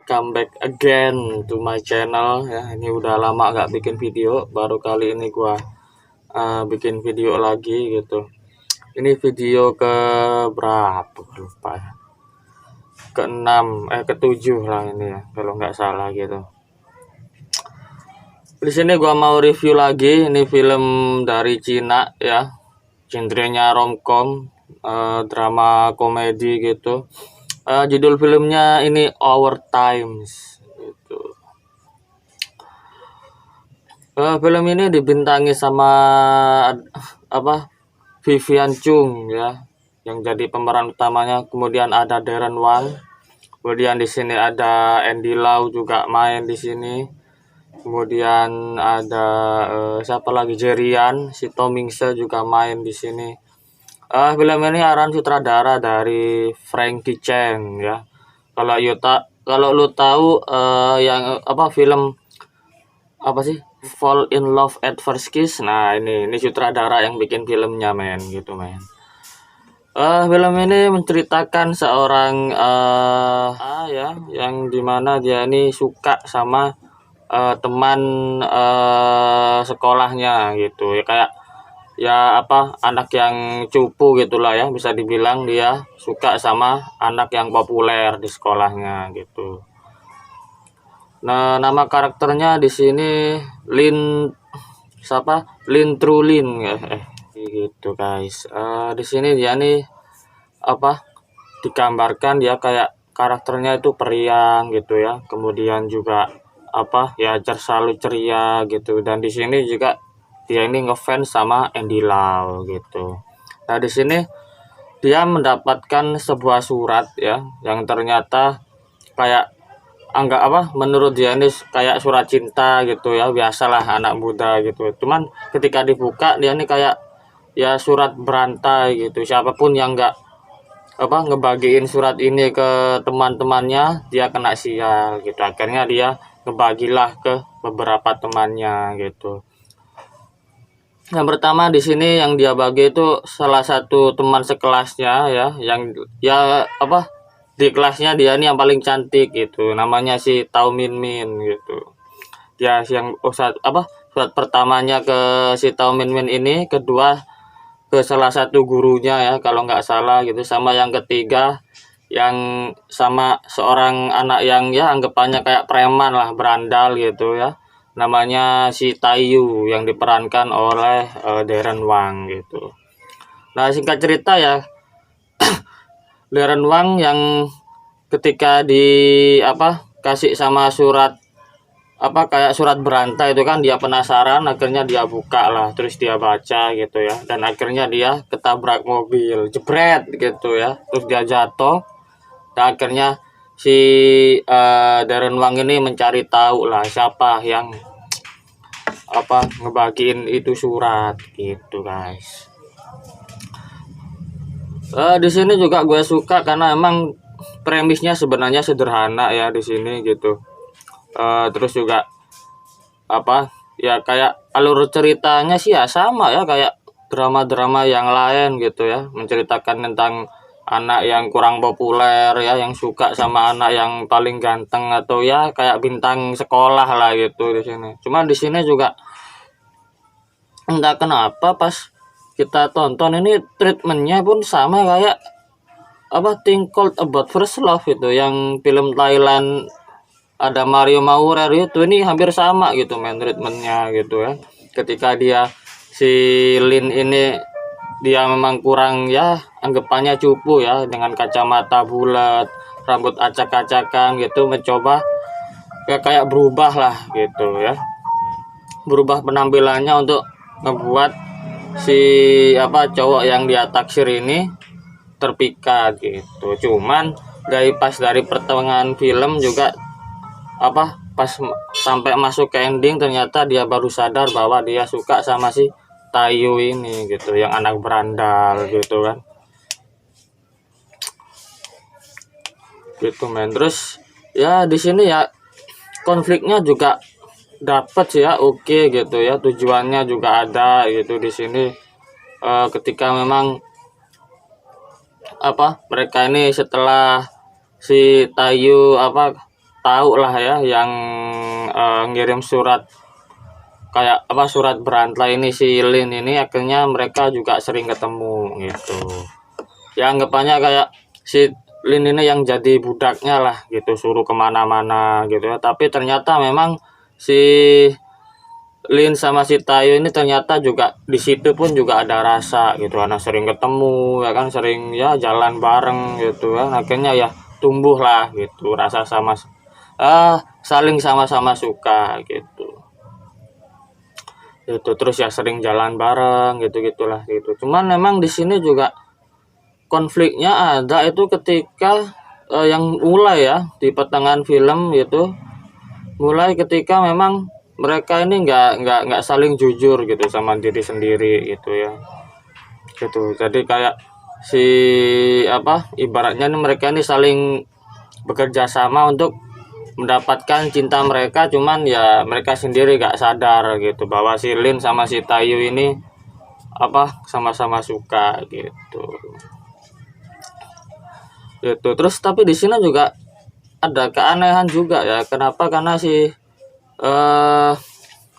Come back again to my channel ya. Ini udah lama gak bikin video, baru kali ini gua bikin video lagi gitu. Ini video ke berapa lupa ya. Ke-6 ke-7 lah ini ya kalau nggak salah gitu. Di sini gua mau review lagi, ini film dari Cina ya. Genrenya romcom, drama komedi gitu. Judul filmnya ini Our Times gitu. Film ini dibintangi sama Vivian Chung ya, yang jadi pemeran utamanya. Kemudian ada Darren Wang. Kemudian di sini ada Andy Lau juga main di sini. Kemudian ada siapa lagi, Jerian, si Tomingse juga main di sini. Film ini arahan sutradara dari Frankie Cheng ya. Kalau lu tahu yang film apa sih, Fall in Love at First Kiss. Nah, ini sutradara yang bikin filmnya men gitu men. Film ini menceritakan seorang ya, yang dimana dia ini suka sama teman sekolahnya gitu ya, kayak ya anak yang cupu gitulah ya, bisa dibilang dia suka sama anak yang populer di sekolahnya gitu. Nah, nama karakternya di sini Lin Trulin ya, gitu guys. Di sini dia nih digambarkan dia kayak karakternya itu periang gitu ya. Kemudian juga ya selalu ceria gitu. Dan di sini juga dia ini ngefans sama Andy Lau gitu. Nah, di sini dia mendapatkan sebuah surat ya, yang ternyata kayak menurut dia ini kayak surat cinta gitu ya, biasalah anak muda gitu. Cuman ketika dibuka dia ini kayak ya surat berantai gitu. Siapapun yang nggak ngebagiin surat ini ke teman-temannya, dia kena sial gitu. Akhirnya dia ngebagilah ke beberapa temannya gitu. Yang pertama di sini yang dia bagi itu salah satu teman sekelasnya ya, yang ya di kelasnya dia ini yang paling cantik gitu, namanya si Tao Min Min gitu. Dia yang surat pertamanya ke si Tao Min Min ini, kedua ke salah satu gurunya ya kalau nggak salah gitu, sama yang ketiga yang sama seorang anak yang ya anggapannya kayak preman lah, berandal gitu ya, namanya si Tayu yang diperankan oleh Darren Wang gitu. Nah, singkat cerita ya, Darren Wang yang ketika kasih sama surat kayak surat berantai itu kan, dia penasaran, akhirnya dia buka lah, terus dia baca gitu ya, dan akhirnya dia ketabrak mobil, jebret gitu ya, terus dia jatuh. Dan akhirnya si Darren Wang ini mencari tahu lah siapa yang ngebagiin itu surat gitu guys. Di sini juga gue suka karena emang premisnya sebenarnya sederhana ya di sini gitu. Terus juga ya kayak alur ceritanya sih ya sama ya kayak drama-drama yang lain gitu ya, menceritakan tentang anak yang kurang populer ya, yang suka sama anak yang paling ganteng, atau ya kayak bintang sekolah lah gitu di sini. Cuma di sini juga entah kenapa pas kita tonton ini treatmentnya pun sama kayak Think Called About First Love itu, yang film Thailand ada Mario Maurer itu. Ini hampir sama gitu main treatmentnya gitu ya. Ketika dia si Lin ini dia memang kurang ya, anggapannya cupu ya, dengan kacamata bulat, rambut acak-acakan gitu, mencoba ya kayak berubah lah gitu ya, berubah penampilannya untuk ngebuat si cowok yang dia taksir ini terpikat gitu. Cuman dari pertengahan film juga pas sampai masuk ke ending, ternyata dia baru sadar bahwa dia suka sama si Tayu ini gitu, yang anak berandal gitu kan. Gitu men. Terus ya di sini ya konfliknya juga dapat sih ya, oke gitu ya, tujuannya juga ada gitu di sini. Ketika memang mereka ini setelah si Tayu tahu lah ya yang ngirim surat kayak apa, surat berantai ini si Lin ini, akhirnya mereka juga sering ketemu gitu. Ya anggapannya kayak si Lin ini yang jadi budaknya lah gitu, suruh kemana-mana gitu ya. Tapi ternyata memang si Lin sama si Tayo ini ternyata juga di situ pun juga ada rasa gitu, karena sering ketemu ya kan, sering ya jalan bareng gitu kan. Akhirnya ya tumbuh lah gitu rasa saling sama-sama suka gitu. Itu terus ya sering jalan bareng gitu gitulah gitu. Cuman memang di sini juga konfliknya ada itu ketika yang mulai ya di pertengahan film gitu, mulai ketika memang mereka ini nggak saling jujur gitu sama diri sendiri gitu ya gitu. Jadi kayak si apa, ibaratnya nih mereka ini saling bekerja sama untuk mendapatkan cinta mereka, cuman ya mereka sendiri gak sadar gitu bahwa si Lin sama si Tayu ini apa, sama-sama suka gitu. Terus tapi di sini juga ada keanehan juga ya. Kenapa? Karena si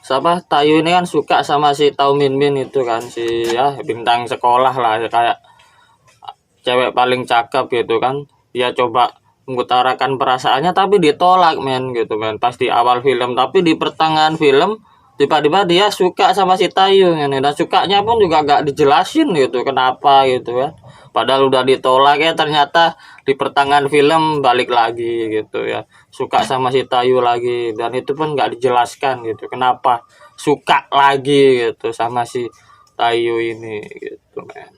siapa, Tayu ini kan suka sama si Tao Min Min itu kan, si ya bintang sekolah lah ya, kayak cewek paling cakep gitu kan. Dia coba mengutarakan perasaannya tapi ditolak men gitu men pas di awal film. Tapi di pertengahan film tiba-tiba dia suka sama si Tayu ini, dan sukanya pun juga gak dijelasin gitu kenapa gitu kan, padahal udah ditolak ya. Ternyata di pertengahan film balik lagi gitu ya, suka sama si Tayu lagi, dan itu pun gak dijelaskan gitu kenapa suka lagi gitu sama si Tayu ini gitu men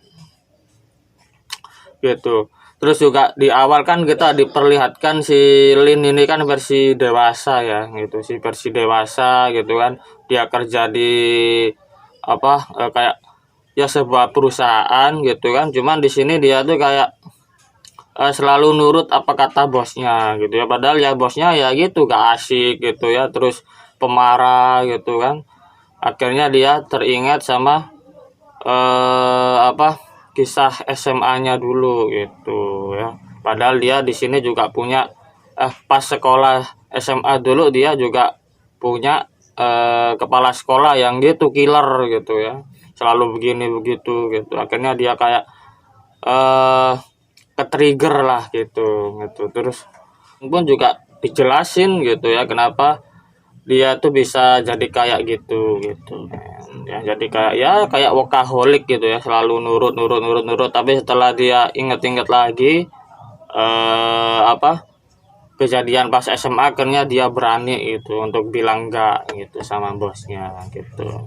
gitu. Terus juga di awal kan kita diperlihatkan si Lin ini kan versi dewasa ya gitu, si versi dewasa gitu kan. Dia kerja di apa, kayak ya sebuah perusahaan gitu kan. Cuman di sini dia tuh kayak selalu nurut apa kata bosnya gitu ya. Padahal ya bosnya ya gitu gak asik gitu ya, terus pemarah gitu kan. Akhirnya dia teringat sama apa, kisah SMA-nya dulu gitu ya. Padahal dia di sini juga punya pas sekolah SMA dulu dia juga punya kepala sekolah yang dia tuh killer gitu ya. Selalu begini begitu gitu. Akhirnya dia kayak ke-trigger lah gitu. Terus pun juga dijelasin gitu ya kenapa dia tuh bisa jadi kayak gitu ya. Jadi kayak workaholic gitu ya, selalu nurut. Tapi setelah dia inget-inget lagi apa, kejadian pas SMA, akhirnya dia berani gitu untuk bilang enggak gitu sama bosnya gitu.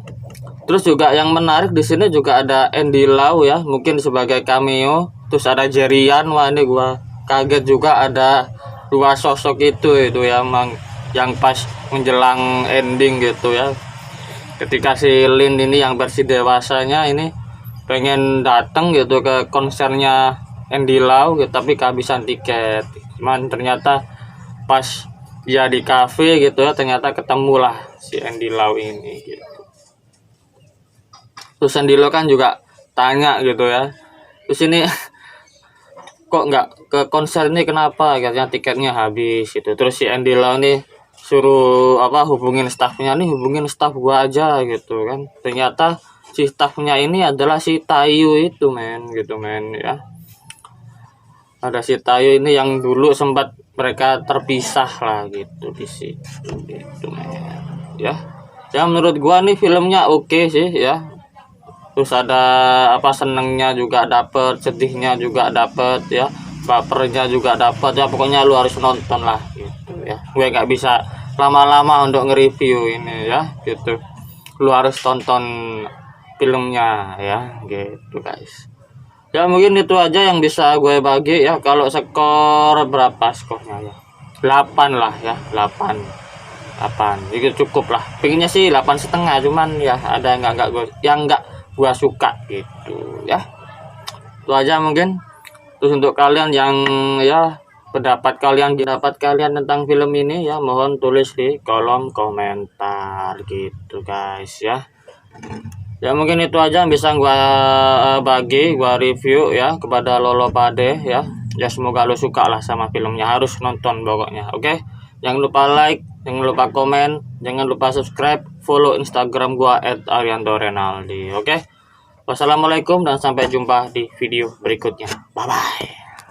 Terus juga yang menarik di sini juga ada Andy Lau ya, mungkin sebagai cameo. Terus ada Jerian, wah ini gua kaget juga ada dua sosok itu ya, yang pas menjelang ending gitu ya, ketika si Lin ini yang versi dewasanya ini pengen datang gitu ke konsernya Andy Lau gitu, tapi kehabisan tiket. Cuman ternyata pas dia di cafe gitu ya, ternyata ketemulah si Andy Lau ini gitu. Terus Andy Lau kan juga tanya gitu ya, terus ini kok nggak ke konser ini, kenapa? Katanya tiketnya habis gitu. Terus si Andy Lau nih suruh apa, hubungin staffnya, nih hubungin staff gua aja gitu kan. Ternyata si staffnya ini adalah si Tayu itu men gitu men ya. Ada si Tayu ini yang dulu sempat mereka terpisah lah gitu di situ gitu men ya. Ya menurut gua nih filmnya oke sih ya. Terus ada apa, senengnya juga dapet, sedihnya juga dapet ya, bapernya juga dapet ya. Pokoknya lu harus nonton lah gitu ya. Gue nggak bisa lama-lama untuk nge-review ini ya gitu, lu harus tonton filmnya ya gitu guys. Ya mungkin itu aja yang bisa gue bagi ya. Kalau skor berapa skornya ya, 8 lah ya, 8 itu cukup lah. Pengennya sih 8,5, cuman ya ada yang nggak gue suka gitu ya. Itu aja mungkin. Terus untuk kalian yang ya pendapat kalian tentang film ini ya, mohon tulis di kolom komentar gitu guys ya. Ya mungkin itu aja yang bisa gua gua review ya kepada Lolo Pade ya. Ya semoga lo suka lah sama filmnya, harus nonton pokoknya. Oke. Jangan lupa like, jangan lupa komen, jangan lupa subscribe, follow Instagram gua @arianto_renaldi. Oke. Wassalamualaikum dan sampai jumpa di video berikutnya. Bye bye.